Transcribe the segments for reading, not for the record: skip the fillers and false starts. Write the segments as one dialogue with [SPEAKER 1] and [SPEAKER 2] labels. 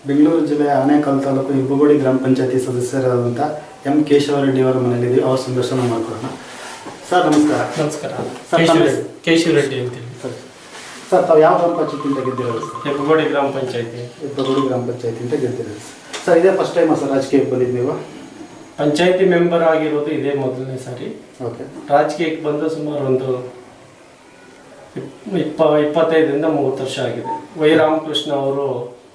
[SPEAKER 1] ಬೆಂಗಳೂರು ಜಿಲ್ಲೆಯ ಆನೇಕಲ್ ತಾಲೂಕು ಹೆಬ್ಬಗೋಡಿ ಗ್ರಾಮ ಪಂಚಾಯತಿ ಸದಸ್ಯರಾದಂಥ ಎಂ ಕೇಶವರೆಡ್ಡಿ ಅವರ ಮನೆಯಲ್ಲಿದ್ದೀವಿ. ಅವ್ರ ಸಂದರ್ಶನ ಮಾಡ್ಕೊಳ್ಳೋಣ. ಸರ್ ನಮಸ್ಕಾರ.
[SPEAKER 2] ನಮಸ್ಕಾರ.
[SPEAKER 1] ಸರ್
[SPEAKER 2] ಕೇಶವರೆಡ್ಡಿ ಅಂತೇಳಿ.
[SPEAKER 1] ಸರ್ ತಾವು ಯಾವ ಗ್ರಾಮ ಪಂಚಾಯತಿಯಿಂದ ಗೆದ್ದಿರೋದು ಸರ್?
[SPEAKER 2] ಹೆಬ್ಬಗೋಡಿ ಗ್ರಾಮ ಪಂಚಾಯತಿ.
[SPEAKER 1] ಹೆಬ್ಬಗೋಡಿ ಗ್ರಾಮ ಪಂಚಾಯತಿಯಿಂದ ಗೆದ್ದಿರೋದು ಸರ್. ಇದೇ ಫಸ್ಟ್ ಟೈಮ್ ಸರ್ ರಾಜಕೀಯಕ್ಕೆ ಬಂದಿದ್ದು ನೀವು?
[SPEAKER 2] ಪಂಚಾಯತಿ ಮೆಂಬರ್ ಆಗಿರೋದು ಇದೇ ಮೊದಲನೇ ಸಾರಿ.
[SPEAKER 1] ಓಕೆ.
[SPEAKER 2] ರಾಜಕೀಯಕ್ಕೆ ಬಂದು ಸುಮಾರು ಒಂದು 25ರಿಂದ 30 ವರ್ಷ ಆಗಿದೆ. ವೈ ರಾಮಕೃಷ್ಣ ಅವರು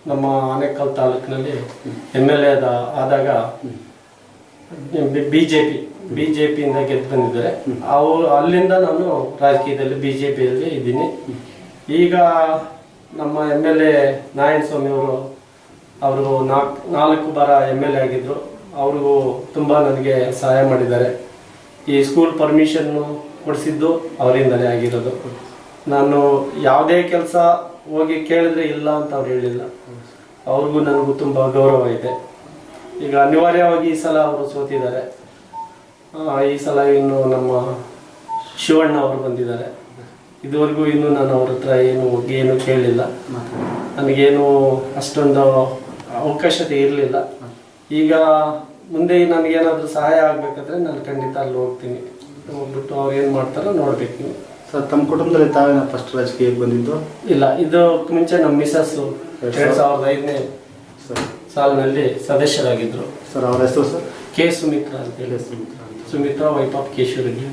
[SPEAKER 2] ನಮ್ಮ ಆನೇಕಲ್ ತಾಲೂಕಿನಲ್ಲಿ MLA ಆದಾಗ ಬಿಜೆಪಿಯಿಂದ ಗೆದ್ದು ಬಂದಿದ್ದಾರೆ. ಅಲ್ಲಿಂದ ನಾನು ರಾಜಕೀಯದಲ್ಲಿ ಬಿಜೆಪಿಯಲ್ಲಿ ಇದ್ದೀನಿ. ಈಗ ನಮ್ಮ MLA ನಾರಾಯಣ ಸ್ವಾಮಿ ಅವರು 4 ಬಾರ MLA ಆಗಿದ್ರು. ಅವ್ರಿಗೂ ತುಂಬ ನನಗೆ ಸಹಾಯ ಮಾಡಿದ್ದಾರೆ. ಈ ಸ್ಕೂಲ್ ಪರ್ಮಿಷನ್ನು ಕೊಡಿಸಿದ್ದು ಅವರಿಂದಲೇ ಆಗಿರೋದು. ನಾನು ಯಾವುದೇ ಕೆಲಸ ಹೋಗಿ ಕೇಳಿದ್ರೆ ಇಲ್ಲ ಅಂತ ಅವ್ರು ಹೇಳಿಲ್ಲ. ಅವ್ರಿಗೂ ನನಗೂ ತುಂಬ ಗೌರವ ಇದೆ. ಈಗ ಅನಿವಾರ್ಯವಾಗಿ ಈ ಸಲ ಅವರು ಸೋತಿದ್ದಾರೆ. ಈ ಸಲ ಇನ್ನು ನಮ್ಮ ಶಿವಣ್ಣ ಅವರು ಬಂದಿದ್ದಾರೆ. ಇದುವರೆಗೂ ಇನ್ನೂ ನಾನು ಅವ್ರ ಹತ್ರ ಏನು ಕೇಳಲಿಲ್ಲ. ನನಗೇನು ಅಷ್ಟೊಂದು ಅವಕಾಶತೆ ಇರಲಿಲ್ಲ. ಈಗ ಮುಂದೆ ನನಗೇನಾದರೂ ಸಹಾಯ ಆಗಬೇಕಾದ್ರೆ ನಾನು ಖಂಡಿತ ಅಲ್ಲಿ ಹೋಗ್ತೀನಿ. ಹೋಗ್ಬಿಟ್ಟು ಅವ್ರು ಏನು ಮಾಡ್ತಾರೋ ನೋಡ್ಬೇಕು. ನೀವು
[SPEAKER 1] ಸರ್ ತಮ್ಮ ಕುಟುಂಬದಲ್ಲಿ ತಾವೇನ ಫಸ್ಟ್ ರಾಜಕೀಯಕ್ಕೆ ಬಂದಿದ್ದು?
[SPEAKER 2] ಇಲ್ಲ, ಇದಕ್ಕೆ ಮುಂಚೆ ನಮ್ಮ ಮಿಸಸ್ಸು 2005ನೇ ಸಾಲಿನಲ್ಲಿ ಸದಸ್ಯರಾಗಿದ್ದರು.
[SPEAKER 1] ಸರ್ ಅವ್ರ ಹೆಸರು ಸರ್?
[SPEAKER 2] ಕೆ ಸುಮಿತ್ರಾ ಅಂತೇಳಿ. Sumitra wife of Keshava Reddy.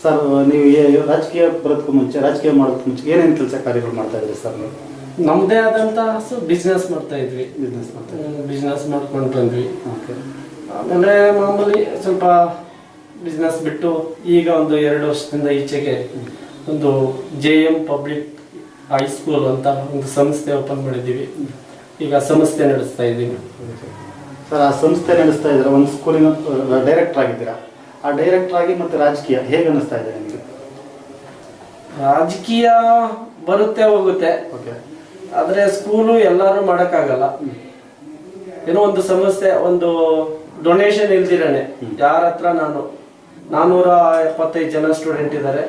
[SPEAKER 1] Sir ನೀವು ರಾಜಕೀಯ ಬರೋದಕ್ಕೂ ಮುಂಚೆ, ರಾಜಕೀಯ ಮಾಡೋದಕ್ಕೆ ಮುಂಚೆ ಏನೇನು ಕೆಲಸ ಕಾರ್ಯಗಳು ಮಾಡ್ತಾ ಇದ್ರಿ ಸರ್ ನೀವು?
[SPEAKER 2] ನಮ್ಮದೇ ಆದಂತಹ ಬಿಸ್ನೆಸ್ ಮಾಡ್ತಾ ಇದ್ವಿ. ಬಿಸ್ನೆಸ್ ಮಾಡ್ಕೊಂಡು ಬಂದ್ವಿ. ಆಮೇಲೆ ಮಾಮೂಲಿ ಸ್ವಲ್ಪ ಬಿಸ್ನೆಸ್ ಬಿಟ್ಟು ಈಗ ಒಂದು 2 ವರ್ಷದಿಂದ ಈಚೆಗೆ ಒಂದು JM ಪಬ್ಲಿಕ್ ಹೈಸ್ಕೂಲ್ ಅಂತ ಒಂದು ಸಂಸ್ಥೆ ಓಪನ್ ಮಾಡಿದ್ದೀವಿ. ಈಗ ಸಂಸ್ಥೆ ನಡೆಸ್ತಾ ಇದ್ದೀವಿ.
[SPEAKER 1] ಸರ್ ಆ ಸಂಸ್ಥೆ ನಡೆಸ್ತಾ ಇದ್ದೀರಾ, ಒಂದು ಸ್ಕೂಲಿನ ಡೈರೆಕ್ಟರ್ ಆಗಿದ್ದೀರಾ. ಆ ಡೈರೆಕ್ಟರ್ ಆಗಿ ಮತ್ತೆ ರಾಜಕೀಯ ಹೇಗೆ ಅನ್ನಿಸ್ತಾ ಇದೆ ನಿಮಗೆ?
[SPEAKER 2] ರಾಜಕೀಯ ಬರುತ್ತೆ ಹೋಗುತ್ತೆ.
[SPEAKER 1] ಓಕೆ.
[SPEAKER 2] ಆದರೆ ಸ್ಕೂಲು ಎಲ್ಲರೂ ಮಾಡೋಕ್ಕಾಗಲ್ಲ. ಏನೋ ಒಂದು ಸಮಸ್ಯೆ, ಒಂದು ಡೊನೇಷನ್ ಇಲ್ದಿರನೆ ಯಾರ ಹತ್ರ 475 ಜನ ಸ್ಟೂಡೆಂಟ್ ಇದ್ದಾರೆ.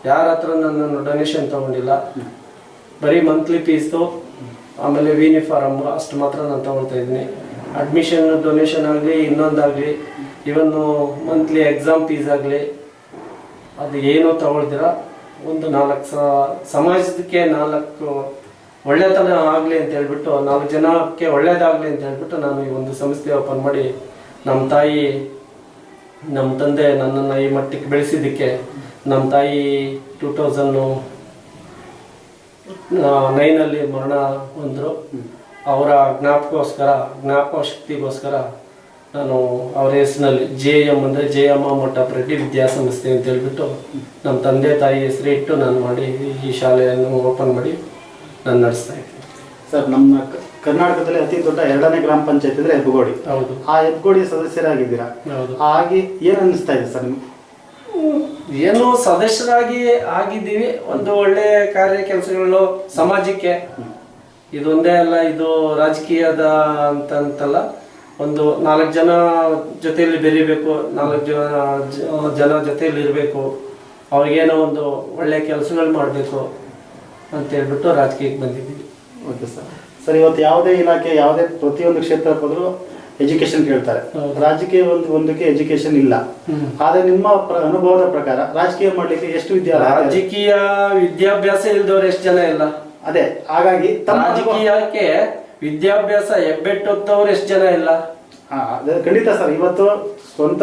[SPEAKER 2] ಯಾರ ಹತ್ರ ನಾನು ಡೊನೇಷನ್ ತಗೊಂಡಿಲ್ಲ. ಬರೀ ಮಂತ್ಲಿ ಫೀಸು ಆಮೇಲೆ ಯೂನಿಫಾರ್ಮ್ ಅಷ್ಟು ಮಾತ್ರ ನಾನು ತಗೊಳ್ತಾ ಇದ್ದೀನಿ. ಅಡ್ಮಿಷನ್ ಡೊನೇಷನ್ ಆಗಲಿ ಇನ್ನೊಂದಾಗಲಿ ಇವನ್ನು ಮಂತ್ಲಿ ಎಕ್ಸಾಮ್ ಫೀಸ್ ಆಗಲಿ ಅದು ಏನೂ ತಗೊಳ್ದಿರ ಒಂದು 4 ಸಮಾಜಕ್ಕೆ 4 ಒಳ್ಳೆತನ ಆಗಲಿ ಅಂತ ಹೇಳ್ಬಿಟ್ಟು, 4 ಜನಕ್ಕೆ ಒಳ್ಳೇದಾಗಲಿ ಅಂತ ಹೇಳ್ಬಿಟ್ಟು ನಾನು ಈ ಒಂದು ಸಂಸ್ಥೆ ಓಪನ್ ಮಾಡಿ, ನಮ್ಮ ತಾಯಿ ನಮ್ಮ ತಂದೆ ನನ್ನನ್ನು ಈ ಮಟ್ಟಕ್ಕೆ ಬೆಳೆಸಿದ್ದಕ್ಕೆ, ನಮ್ಮ ತಾಯಿ 2009ನಲ್ಲಿ ಮರಣ ಹೊಂದರು. ಅವರ ಜ್ಞಾಪಕ ಶಕ್ತಿಗೋಸ್ಕರ ನಾನು ಅವರ ಹೆಸರಿನಲ್ಲಿ JM ಅಂದರೆ ಜಯಮ್ಮ ಮೊಟ್ಟಪ್ರೆಡ್ಡಿ ವಿದ್ಯಾಸಂಸ್ಥೆ ಅಂತ ಹೇಳ್ಬಿಟ್ಟು ನಮ್ಮ ತಂದೆ ತಾಯಿ ಹೆಸರು ಇಟ್ಟು ನಾನು ಮಾಡಿ ಈ ಶಾಲೆಯನ್ನು ಓಪನ್ ಮಾಡಿ ನಾನು ನಡೆಸ್ತಾ ಇದ್ದೀನಿ.
[SPEAKER 1] ಸರ್ ನಮ್ಮ ಕರ್ನಾಟಕದಲ್ಲಿ ಅತಿ ದೊಡ್ಡ 2ನೇ ಗ್ರಾಮ ಪಂಚಾಯತ್ ಅಂದ್ರೆ ಹೆಬ್ಬಗೋಡಿ.
[SPEAKER 2] ಹೌದು.
[SPEAKER 1] ಆ ಹೆಬ್ಬಗೋಡಿ ಸದಸ್ಯರಾಗಿದ್ದೀರಾ.
[SPEAKER 2] ಹೌದು.
[SPEAKER 1] ಹಾಗೆ ಏನು ಅನ್ನಿಸ್ತಾ ಇದೆ ಸರ್ ನಿಮ್ಗೆ?
[SPEAKER 2] ಏನು ಸದಸ್ಯರಾಗಿ ಆಗಿದ್ದೀವಿ. ಒಂದು ಒಳ್ಳೆ ಕಾರ್ಯ ಕೆಲಸಗಳು ಸಮಾಜಕ್ಕೆ. ಇದೊಂದೇ ಅಲ್ಲ, ಇದು ರಾಜಕೀಯದ ಅಂತಲ್ಲ, ಒಂದು 4 ಜನ ಜೊತೆಯಲ್ಲಿ ಬೆರಿಬೇಕು, 4 ಜನ ಜೊತೆಯಲ್ಲಿ ಇರಬೇಕು, ಅವ್ರಿಗೇನೋ ಒಂದು ಒಳ್ಳೆ ಕೆಲಸಗಳು ಮಾಡಬೇಕು ಅಂತ ಹೇಳ್ಬಿಟ್ಟು ರಾಜಕೀಯಕ್ಕೆ ಬಂದಿದ್ದೀವಿ.
[SPEAKER 1] Okay sir. ಸರ್ ಇವತ್ತು ಯಾವುದೇ ಇಲಾಖೆ, ಯಾವುದೇ ಪ್ರತಿಯೊಂದು ಕ್ಷೇತ್ರಕ್ಕೆ ಹೋದರೂ ಎಜುಕೇಶನ್ ಕೇಳ್ತಾರೆ. ರಾಜಕೀಯ ಒಂದಕ್ಕೆ ಎಜುಕೇಶನ್ ಇಲ್ಲ. ಆದ್ರೆ ನಿಮ್ಮ ಅನುಭವದ ಪ್ರಕಾರ ರಾಜಕೀಯ ಮಾಡ್ಲಿಕ್ಕೆ ಎಷ್ಟು
[SPEAKER 2] ರಾಜಕೀಯ ವಿದ್ಯಾಭ್ಯಾಸ ಇಲ್ದವ್ರು ಎಷ್ಟು ಜನ ಇಲ್ಲ?
[SPEAKER 1] ಅದೇ, ಹಾಗಾಗಿ
[SPEAKER 2] ರಾಜಕೀಯಕ್ಕೆ ವಿದ್ಯಾಭ್ಯಾಸ ಹೆಬ್ಬೆಟ್ಟೊತ್ತವ್ರು ಎಷ್ಟು ಜನ ಇಲ್ಲ?
[SPEAKER 1] ಖಂಡಿತ ಸರ್. ಇವತ್ತು ಸ್ವಂತ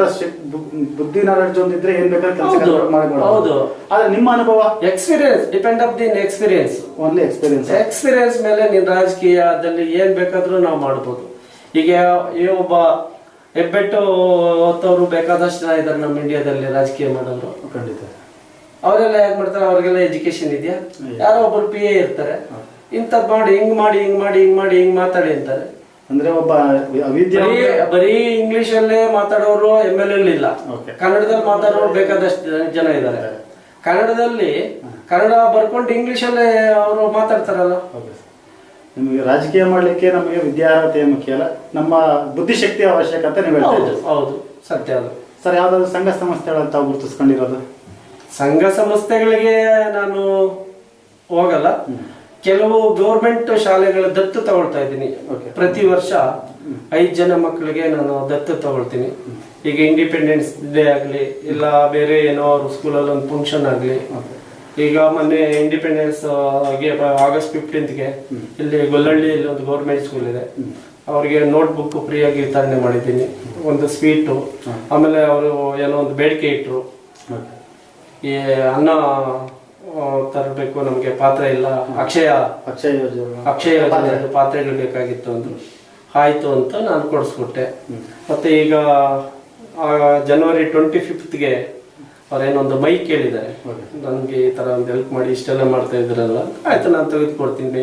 [SPEAKER 1] ಬುದ್ಧಿ ನಾಲೆಡ್ಜ್ ಒಂದಿದ್ರೆ ಏನ್ ಬೇಕಾದ್ರೆ ಕೆಲಸ ಮಾಡಬಹುದು.
[SPEAKER 2] ಹೌದು.
[SPEAKER 1] ಆದ್ರೆ ನಿಮ್ಮ ಅನುಭವ,
[SPEAKER 2] experience depend of the experience.
[SPEAKER 1] Only experience
[SPEAKER 2] ಮೇಲೆ ನೀನ್ ರಾಜಕೀಯದಲ್ಲಿ ಏನ್ ಬೇಕಾದ್ರೂ ನಾವು ಮಾಡ್ಬೋದು. ಈಗ ಒಬ್ಬ ಹೆಬ್ಬೆಟ್ಟು ಹೊತ್ತವ್ರು ಬೇಕಾದಷ್ಟು ಜನ ಇದ್ದಾರೆ ನಮ್ಮ ಇಂಡಿಯಾದಲ್ಲಿ ರಾಜಕೀಯ ಮಾಡೋರು.
[SPEAKER 1] ಖಂಡಿತ.
[SPEAKER 2] ಅವರೆಲ್ಲ ಹೇಗ್ ಮಾಡ್ತಾರೆ? ಅವ್ರಿಗೆಲ್ಲ ಎಜುಕೇಶನ್ ಇದೆಯಾ? ಯಾರೋ ಒಬ್ಬರು PA ಇರ್ತಾರೆ, ಇಂಥದ್ ಮಾಡಿ ಹಿಂಗ್ ಮಾತಾಡಿ ಅಂತಾರೆ.
[SPEAKER 1] ಅಂದ್ರೆ ಒಬ್ಬ
[SPEAKER 2] ಬರೀ ಇಂಗ್ಲಿಷ್ ಅಲ್ಲೇ ಮಾತಾಡೋರು MLA ಇಲ್ಲ. ಕನ್ನಡದಲ್ಲಿ ಮಾತಾಡೋರು ಬೇಕಾದಷ್ಟು ಜನ ಇದ್ದಾರೆ. ಕನ್ನಡ ಬರ್ಕೊಂಡು ಇಂಗ್ಲಿಷ್ ಅಲ್ಲೇ ಅವರು ಮಾತಾಡ್ತಾರಲ್ಲ.
[SPEAKER 1] ನಿಮಗೆ ರಾಜಕೀಯ ಮಾಡ್ಲಿಕ್ಕೆ ನಮಗೆ ವಿದ್ಯಾರ್ಹತೆ ಮುಖ್ಯ ಅಲ್ಲ, ನಮ್ಮ ಬುದ್ಧಿಶಕ್ತಿ ಅವಶ್ಯಕತೆ ನೀವು ಹೇಳ್ತಾ.
[SPEAKER 2] ಹೌದು, ಸತ್ಯ ಅದು.
[SPEAKER 1] ಸರ್ ಯಾವ್ದಾದ್ರು ಸಂಘ ಸಂಸ್ಥೆಗಳನ್ನ ತಾವು ಗುರುತಿಸ್ಕೊಂಡಿರೋದು?
[SPEAKER 2] ಸಂಘ ಸಂಸ್ಥೆಗಳಿಗೆ ನಾನು ಹೋಗಲ್ಲ. ಕೆಲವು ಗೌರ್ಮೆಂಟ್ ಶಾಲೆಗಳ ದತ್ತು ತಗೊಳ್ತಾ ಇದ್ದೀನಿ.
[SPEAKER 1] Okay.
[SPEAKER 2] ಪ್ರತಿ ವರ್ಷ 5 ಜನ ಮಕ್ಕಳಿಗೆ ನಾನು ದತ್ತು ತಗೊಳ್ತೀನಿ. ಈಗ ಇಂಡಿಪೆಂಡೆನ್ಸ್ ಡೇ ಆಗಲಿ ಇಲ್ಲ ಬೇರೆ ಏನೋ ಅವ್ರ ಸ್ಕೂಲಲ್ಲಿ ಒಂದು ಫಂಕ್ಷನ್ ಆಗಲಿ. ಈಗ ಮೊನ್ನೆ ಇಂಡಿಪೆಂಡೆನ್ಸ್ ಆಗಸ್ಟ್ 15ಗೆ ಇಲ್ಲಿ ಗೊಲ್ಲಹಳ್ಳಿಯಲ್ಲಿ ಒಂದು ಗೌರ್ಮೆಂಟ್ ಸ್ಕೂಲ್ ಇದೆ, ಅವ್ರಿಗೆ ನೋಟ್ ಬುಕ್ ಫ್ರೀಯಾಗಿ ವಿತರಣೆ ಮಾಡಿದ್ದೀನಿ, ಒಂದು ಸ್ವೀಟು, ಆಮೇಲೆ ಅವರು ಏನೋ ಒಂದು ಬೇಡಿಕೆ ಇಟ್ಟರು, ಈ ಅನ್ನ ತರಬೇಕು ನಮಗೆ, ಪಾತ್ರೆ ಇಲ್ಲ, ಅಕ್ಷಯ ಯೋಜನೆ ಪಾತ್ರೆಗಳು ಬೇಕಾಗಿತ್ತು ಅಂದ್ರು. ಆಯ್ತು ಅಂತ ನಾನು ಕೊಡಿಸ್ಬಿಟ್ಟೆ. ಮತ್ತೆ ಈಗ ಜನವರಿ 25ಗೆ ಅವ್ರೇನೊಂದು ಮೈಕ್ ಕೇಳಿದ್ದಾರೆ, ನನಗೆ ಈ ತರ ಒಂದು ಹೆಲ್ಪ್ ಮಾಡಿ, ಇಷ್ಟೆಲ್ಲ ಮಾಡ್ತಾ ಇದ್ರಲ್ಲ, ಆಯ್ತು ನಾನು ತೆಗೆದುಕೊಡ್ತೀನಿ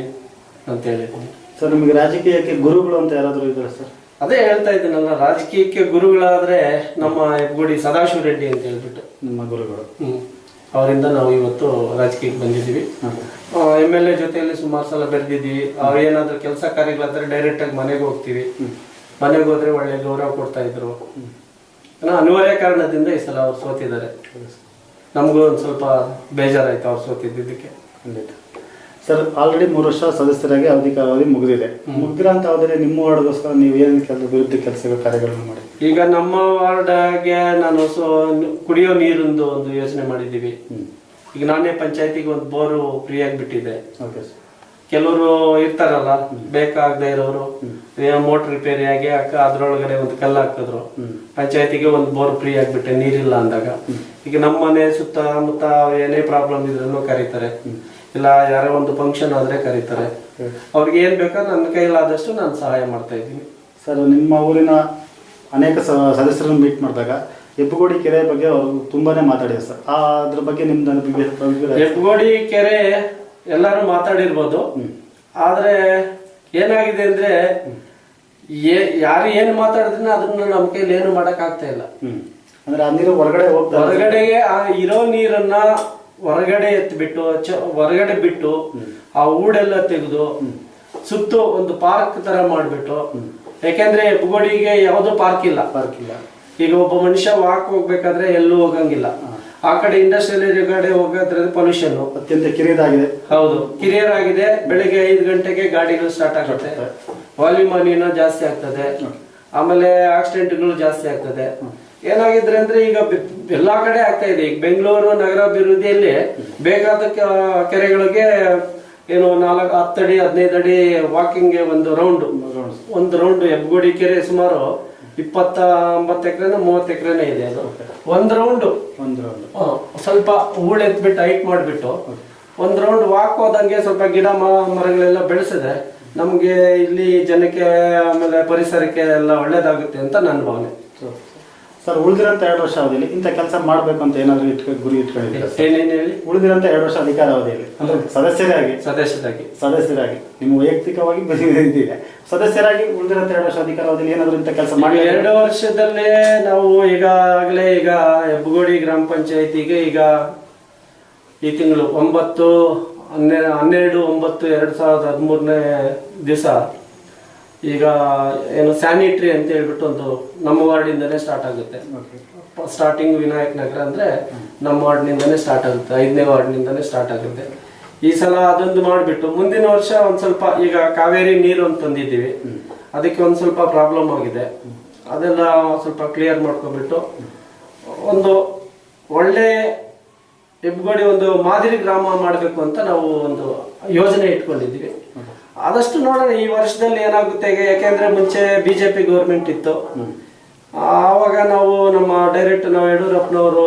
[SPEAKER 2] ಅಂತ ಹೇಳಿದ್ದೀನಿ.
[SPEAKER 1] ಸರ್, ನಿಮಗೆ ರಾಜಕೀಯಕ್ಕೆ ಗುರುಗಳು ಅಂತ ಯಾರಾದರೂ ಇದ್ದಾರೆ ಸರ್?
[SPEAKER 2] ಅದೇ ಹೇಳ್ತಾ ಇದ್ದೀನಲ್ಲ, ರಾಜಕೀಯಕ್ಕೆ ಗುರುಗಳಾದ್ರೆ ನಮ್ಮ ಹೆಬ್ಬಗೋಡಿ ಸದಾಶಿವ ರೆಡ್ಡಿ ಅಂತ ಹೇಳ್ಬಿಟ್ಟು
[SPEAKER 1] ನಿಮ್ಮ ಗುರುಗಳು.
[SPEAKER 2] ಅವರಿಂದ ನಾವು ಇವತ್ತು ರಾಜಕೀಯಕ್ಕೆ ಬಂದಿದ್ದೀವಿ. MLA ಜೊತೆಯಲ್ಲಿ ಸುಮಾರು ಸಲ ಬೆರೆದಿದ್ದೀವಿ. ಅವ್ರು ಏನಾದ್ರು ಕೆಲಸ ಕಾರ್ಯಗಳಾದ್ರೆ ಡೈರೆಕ್ಟ್ ಆಗಿ ಮನೆಗೆ ಹೋಗ್ತೀವಿ. ಮನೆಗೆ ಹೋದ್ರೆ ಒಳ್ಳೆ ಗೌರವ ಕೊಡ್ತಾ ಇದ್ರು. ಅನಿವಾರ್ಯ ಕಾರಣದಿಂದ ಈ ಸಲ ಅವ್ರು ಸೋತಿದ್ದಾರೆ. ನಮಗೂ ಒಂದು ಸ್ವಲ್ಪ ಬೇಜಾರಾಯ್ತು ಅವ್ರು ಸೋತಿದ್ದಕ್ಕೆ.
[SPEAKER 1] ಸರ್, ಆಲ್ರೆಡಿ 3 ವರ್ಷ ಸದಸ್ಯರಾಗಿ ಅಧಿಕಾರಾವಧಿ ಮುಗಿದಿದೆ. ಮುಗಿದಿರೋಂಥ ಅವಧಿಯಲ್ಲಿ ನಿಮ್ಮ ವಾರ್ಡ್ಗೋಸ್ಕರ ನೀವು ಏನು ವಿರುದ್ಧ ಕೆಲಸಗಳು ಕಾರ್ಯಗಳನ್ನು ಮಾಡಿ?
[SPEAKER 2] ಈಗ ನಮ್ಮ ವಾರ್ಡ್ಗೆ ನಾನು ಕುಡಿಯೋ ನೀರಿಂದು ಒಂದು ಯೋಜನೆ ಮಾಡಿದ್ದೀವಿ. ಈಗ ನಾನೇ ಪಂಚಾಯತಿಗೆ ಒಂದು ಬೋರು ಫ್ರೀಯಾಗಿ ಬಿಟ್ಟಿದೆ. ಕೆಲವರು ಇರ್ತಾರಲ್ಲ ಬೇಕಾಗದೆ ಇರೋರು, ಮೋಟರ್ ರಿಪೇರಿ ಆಗಿ ಅದ್ರೊಳಗಡೆ ಒಂದು ಕಲ್ಲು ಹಾಕಿದ್ರು, ಪಂಚಾಯತಿಗೆ ಒಂದು ಬೋರ್ ಫ್ರೀ ಆಗಿಬಿಟ್ಟೆ ನೀರಿಲ್ಲ ಅಂದಾಗ. ಈಗ ನಮ್ಮ ಮನೆ ಸುತ್ತಮುತ್ತ ಏನೇ ಪ್ರಾಬ್ಲಮ್ ಇದ್ರೂ ಕರೀತಾರೆ, ಇಲ್ಲ ಯಾರೋ ಒಂದು ಫಂಕ್ಷನ್ ಆದ್ರೆ ಕರೀತಾರೆ. ಅವ್ರಿಗೆ ಏನ್ ಬೇಕೋ ನನ್ನ ಕೈಲಾದಷ್ಟು ನಾನು ಸಹಾಯ ಮಾಡ್ತಾ ಇದ್ದೀನಿ.
[SPEAKER 1] ಸರ್, ನಿಮ್ಮ ಊರಿನ ಅನೇಕ ಸದಸ್ಯರನ್ನು ಮೀಟ್ ಮಾಡಿದಾಗ ಹೆಬ್ಬಗೋಡಿ ಕೆರೆ ಬಗ್ಗೆ ಅವರು ತುಂಬಾನೇ ಮಾತಾಡಿದ್ರು ಸರ್. ಅದ್ರ ಬಗ್ಗೆ ನಿಮ್ದು?
[SPEAKER 2] ಹೆಬ್ಬಗೋಡಿ ಕೆರೆ ಎಲ್ಲರೂ ಮಾತಾಡಿರ್ಬೋದು, ಆದ್ರೆ ಏನಾಗಿದೆ ಅಂದ್ರೆ ಯಾರು ಏನ್ ಮಾತಾಡಿದ್ರೆ ಅದನ್ನ ನಮ್ಮ ಕೈಲಿ ಏನು ಮಾಡಕ್ ಆಗ್ತಾ ಇಲ್ಲ.
[SPEAKER 1] ಅಂದ್ರೆ ಆ ನೀರು
[SPEAKER 2] ಹೊರಗಡೆಗೆ ಇರೋ ನೀರನ್ನ ಹೊರಗಡೆ ಎತ್ಬಿಟ್ಟು ಹೊರಗಡೆ ಬಿಟ್ಟು ಆ ಊಡೆಲ್ಲ ತೆಗೆದು ಸುತ್ತು ಒಂದು ಪಾರ್ಕ್ ತರ ಮಾಡ್ಬಿಟ್ಟು, ಯಾಕೆಂದ್ರೆ ಹೆಬ್ಬಗೋಡಿಗೆ ಯಾವ್ದು ಪಾರ್ಕ್ ಇಲ್ಲ. ಈಗ ಒಬ್ಬ ಮನುಷ್ಯ ವಾಕ್ ಹೋಗ್ಬೇಕಾದ್ರೆ ಎಲ್ಲೂ ಹೋಗಂಗಿಲ್ಲ. ಆ ಕಡೆ ಇಂಡಸ್ಟ್ರಿಯಲ್ ಏರಿಯಾ ಕಡೆ ಹೋಗೋದ್ರೆ ಪೊಲ್ಯೂಷನ್
[SPEAKER 1] ಅತ್ಯಂತ ಕಿರಿಯದಾಗಿದೆ.
[SPEAKER 2] ಹೌದು, ಕಿರಿಯರ್ ಆಗಿದೆ. ಬೆಳಿಗ್ಗೆ 5 ಗಂಟೆಗೆ ಗಾಡಿಗಳು ಸ್ಟಾರ್ಟ್ ಆಗುತ್ತೆ, ವಾಲ್ಯೂಮ್ ಜಾಸ್ತಿ ಆಗ್ತದೆ, ಆಮೇಲೆ ಆಕ್ಸಿಡೆಂಟ್ಗಳು ಜಾಸ್ತಿ ಆಗ್ತದೆ. ಏನಾಗಿದ್ರೆ ಅಂದ್ರೆ ಈಗ ಎಲ್ಲಾ ಕಡೆ ಆಗ್ತಾ ಇದೆ. ಈಗ ಬೆಂಗಳೂರು ನಗರಾಭಿವೃದ್ಧಿಯಲ್ಲಿ ಬೇಕಾದ ಕೆರೆಗಳಿಗೆ ಏನು 10 ಅಡಿ 15 ಅಡಿ ವಾಕಿಂಗ್ ಒಂದು ರೌಂಡ್ ಹೆಬ್ಬಗೋಡಿ ಕೆರೆ ಸುಮಾರು 29 ಎಕರೆನ 30 ಎಕರೆನೇ ಇದೆ. ಅದು ಒಂದು ರೌಂಡ್ ಸ್ವಲ್ಪ ಹೂಳೆತ್ಬಿಟ್ಟು ಹೈಟ್ ಮಾಡಿಬಿಟ್ಟು ಒಂದು ರೌಂಡ್ ವಾಕ್ ಹೋದಂಗೆ ಸ್ವಲ್ಪ ಗಿಡ ಮರಗಳೆಲ್ಲ ಬೆಳೆಸಿದ್ರೆ ನಮ್ಗೆ ಇಲ್ಲಿ ಜನಕ್ಕೆ ಆಮೇಲೆ ಪರಿಸರಕ್ಕೆ ಎಲ್ಲ ಒಳ್ಳೇದಾಗುತ್ತೆ ಅಂತ ನನ್ನ ಭಾವನೆ.
[SPEAKER 1] ಸರ್, ಉಳಿದಿರೋಂಥ 2 ವರ್ಷ ಅವಧಿಯಲ್ಲಿ ಇಂಥ ಕೆಲಸ ಮಾಡಬೇಕು ಅಂತ ಏನಾದರೂ ಗುರಿ ಇಟ್ಕೊಂಡಿದ್ದೀರಾ?
[SPEAKER 2] ಏನೇನು ಹೇಳಿ?
[SPEAKER 1] ಉಳಿದಿರೋಂಥ 2 ವರ್ಷ ಅಧಿಕಾರಾವಧಿಯಲ್ಲಿ ಅಂದ್ರೆ ಸದಸ್ಯರಾಗಿ ನಿಮ್ಮ ವೈಯಕ್ತಿಕವಾಗಿ ಬಂದಿದೆ, ಸದಸ್ಯರಾಗಿ ಉಳಿದಿರೋಂಥ 2 ವರ್ಷ ಅಧಿಕಾರಾವಧಿಯಲ್ಲಿ ಏನಾದರೂ ಇಂಥ ಕೆಲಸ ಮಾಡಿ? 2
[SPEAKER 2] ವರ್ಷದಲ್ಲೇ ನಾವು ಈಗಾಗಲೇ ಈಗ ಹೆಬ್ಬಗೋಡಿ ಗ್ರಾಮ ಪಂಚಾಯತಿಗೆ ಈಗ ಈ ತಿಂಗಳು 12/9/2013 ದಿವಸ ಈಗ ಏನು ಸ್ಯಾನಿಟರಿ ಅಂತ ಹೇಳ್ಬಿಟ್ಟು ಒಂದು ನಮ್ಮ ವಾರ್ಡಿಂದನೇ ಸ್ಟಾರ್ಟ್ ಆಗುತ್ತೆ. ಸ್ಟಾರ್ಟಿಂಗ್ ವಿನಾಯಕ್ ನಗರ ಅಂದ್ರೆ ನಮ್ಮ ವಾರ್ಡ್ನಿಂದನೇ ಸ್ಟಾರ್ಟ್ ಆಗುತ್ತೆ, 5ನೇ ವಾರ್ಡ್ನಿಂದನೇ ಸ್ಟಾರ್ಟ್ ಆಗುತ್ತೆ. ಈ ಸಲ ಅದೊಂದು ಮಾಡಿಬಿಟ್ಟು ಮುಂದಿನ ವರ್ಷ ಒಂದ್ ಸ್ವಲ್ಪ ಈಗ ಕಾವೇರಿ ನೀರು ಅಂತ ತಂದಿದ್ದೀವಿ, ಅದಕ್ಕೆ ಒಂದ್ ಸ್ವಲ್ಪ ಪ್ರಾಬ್ಲಮ್ ಆಗಿದೆ, ಅದೆಲ್ಲ ಸ್ವಲ್ಪ ಕ್ಲಿಯರ್ ಮಾಡ್ಕೊಬಿಟ್ಟು ಒಂದು ಒಳ್ಳೆ ಹೆಬ್ಬಗೋಡಿ ಒಂದು ಮಾದರಿ ಗ್ರಾಮ ಮಾಡಬೇಕು ಅಂತ ನಾವು ಒಂದು ಯೋಜನೆ ಇಟ್ಕೊಂಡಿದ್ದೀವಿ. ಆದಷ್ಟು ನೋಡೋಣ ಈ ವರ್ಷದಲ್ಲಿ ಏನಾಗುತ್ತೆ. ಯಾಕೆಂದ್ರೆ ಮುಂಚೆ ಬಿಜೆಪಿ ಗೌರ್ಮೆಂಟ್ ಇತ್ತು, ಆವಾಗ ನಾವು ನಮ್ಮ ಡೈರೆಕ್ಟ್ ನಾವು ಯಡಿಯೂರಪ್ಪನವರು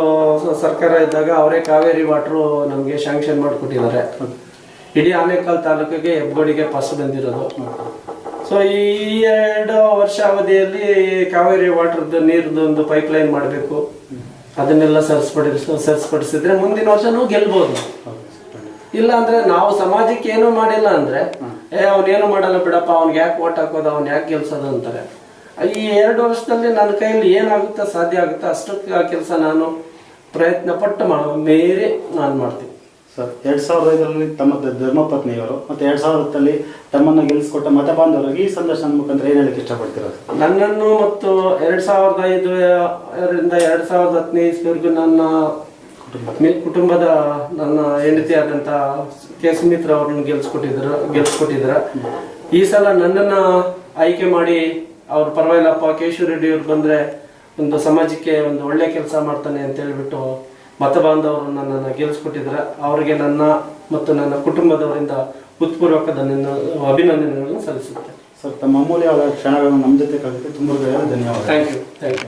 [SPEAKER 2] ಸರ್ಕಾರ ಇದ್ದಾಗ ಅವರೇ ಕಾವೇರಿ ವಾಟರ್ ನಮಗೆ ಶಾಂಕ್ಷನ್ ಮಾಡಿಕೊಟ್ಟಿದ್ದಾರೆ. ಇಡೀ ಆನೇಕಲ್ ತಾಲೂಕಿಗೆ ಹೆಬ್ಬಗೋಡಿಗೆ ಫಸ್ಟ್ ಬಂದಿರೋದು. ಸೊ ಈ 2 ವರ್ಷ ಅವಧಿಯಲ್ಲಿ ಕಾವೇರಿ ವಾಟರ್ದು ನೀರ್ದು ಒಂದು ಪೈಪ್ ಲೈನ್ ಮಾಡಬೇಕು, ಅದನ್ನೆಲ್ಲ ಸರಿಸ್ಪಡಿಸಿದ್ರೆ ಮುಂದಿನ ವರ್ಷ ನಾವು ಗೆಲ್ಬಹುದು. ಇಲ್ಲ ಅಂದ್ರೆ ನಾವು ಸಮಾಜಕ್ಕೆ ಏನೂ ಮಾಡಿಲ್ಲ ಅಂದ್ರೆ ಅವನೇನು ಮಾಡಲ್ಲ ಬಿಡಪ್ಪ, ಅವ್ನಿಗೆ ಯಾಕೆ ಓಟ್ ಹಾಕೋದು, ಅವ್ನು ಯಾಕೆ ಗೆಲ್ಸೋದು ಅಂತಾರೆ. ಈ 2 ವರ್ಷದಲ್ಲಿ ನನ್ನ ಕೈಯಲ್ಲಿ ಏನಾಗುತ್ತಾ ಸಾಧ್ಯ ಆಗುತ್ತಾ ಅಷ್ಟು ಕೆಲಸ ನಾನು ಪ್ರಯತ್ನ ಪಟ್ಟು ಮೇರೆ ನಾನು ಮಾಡ್ತೀನಿ.
[SPEAKER 1] ಸರ್, 2005ರಲ್ಲಿ ತಮ್ಮ ಧರ್ಮಪತ್ನಿಯವರು ಮತ್ತು 2010ರಲ್ಲಿ ತಮ್ಮನ್ನು ಗೆಲ್ಲಿಸಿಕೊಟ್ಟ ಮತ ಬಾಂಧವರಿಗೆ ಈ ಸಂದರ್ಶನ ಮುಖಾಂತರ ಏನು ಹೇಳಕ್ಕೆ ಇಷ್ಟಪಡ್ತೀರಾ?
[SPEAKER 2] ನನ್ನನ್ನು ಮತ್ತು 2005ರಿಂದ 2015 ಇಸ್ವಿವರೆಗೂ ನನ್ನ ಕುಟುಂಬದ ನನ್ನ ಹೆಂಡತಿಯಾದಂಥ ಕೆ ಸುಮಿತ್ರಾ ಅವ್ರನ್ನ ಗೆಲ್ಸ್ಕೊಟ್ಟಿದ್ರ ಈ ಸಲ ನನ್ನನ್ನು ಆಯ್ಕೆ ಮಾಡಿ ಅವ್ರ ಪರವಾಗಿಲ್ಲಪ್ಪ ಕೇಶವ ರೆಡ್ಡಿ ಅವ್ರು ಬಂದರೆ ಒಂದು ಸಮಾಜಕ್ಕೆ ಒಂದು ಒಳ್ಳೆ ಕೆಲಸ ಮಾಡ್ತಾನೆ ಅಂತ ಹೇಳ್ಬಿಟ್ಟು ಮತ ಬಾಂಧವರು ನನ್ನನ್ನು ಗೆಲ್ಸ್ಕೊಟ್ಟಿದ್ರ ಅವರಿಗೆ ನನ್ನ ಮತ್ತು ನನ್ನ ಕುಟುಂಬದವರಿಂದ ಹೃತ್ಪೂರ್ವಕ ಅಭಿನಂದನೆಗಳನ್ನು ಸಲ್ಲಿಸುತ್ತೇನೆ.
[SPEAKER 1] ಸರ್, ತಮ್ಮ ಅಮೂಲ್ಯವಾದ ಕ್ಷಣಗಳನ್ನು ನಮ್ಮ ಜೊತೆ ಕಳೆದು ತುಂಬ ಧನ್ಯವಾದ.
[SPEAKER 2] Thank you.